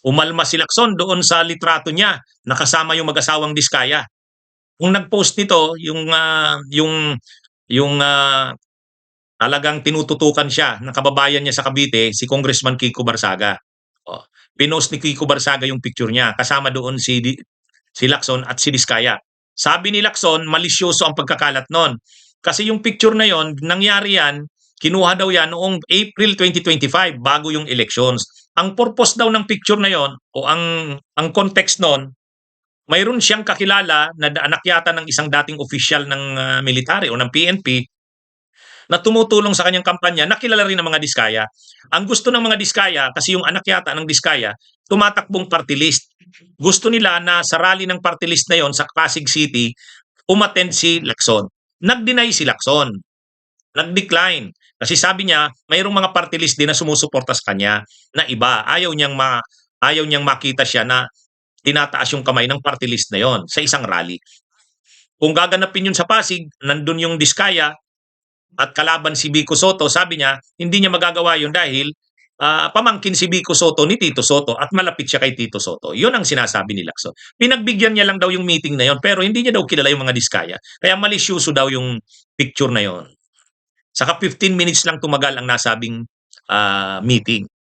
Umalma si Lacson doon sa litrato niya, nakasama yung mag-asawang Diskaya. Kung nag-post nito, yung talagang tinututukan siya ng kababayan niya sa Cavite, si Congressman Kiko Barsaga. Oh, pinost ni Kiko Barsaga yung picture niya, kasama doon si Lacson at si Diskaya. Sabi ni Lacson, malisyoso ang pagkakalat noon. Kasi yung picture na yon, nangyari yan, kinuha daw yan noong April 2025, bago yung elections. Ang purpose daw ng picture na yon, o ang context noon, mayroon siyang kakilala na anak yata ng isang dating opisyal ng military o ng PNP na tumutulong sa kanyang kampanya, nakilala rin ng mga Diskaya. Ang gusto ng mga Diskaya, kasi yung anak yata ng Diskaya, tumatakbong party list. Gusto nila na sa rally ng party list na yon sa Pasig City, umattend si Lacson. Nag-deny si Lacson. Nag-decline. Kasi sabi niya, mayroong mga party list din na sumusuporta sa kanya na iba. Ayaw niyang makita siya na tinataas yung kamay ng party list na yon sa isang rally. Kung gaganapin yun sa Pasig, nandun yung Diskaya, at kalaban si Vico Soto, sabi niya, hindi niya magagawa yun dahil pamangkin si Vico Soto ni Tito Soto at malapit siya kay Tito Soto. Yun ang sinasabi ni Lacson. Pinagbigyan niya lang daw yung meeting na yon, pero hindi niya daw kilala yung mga Diskaya. Kaya malisyoso daw yung picture na yon. Saka 15 minutes lang tumagal ang nasabing meeting.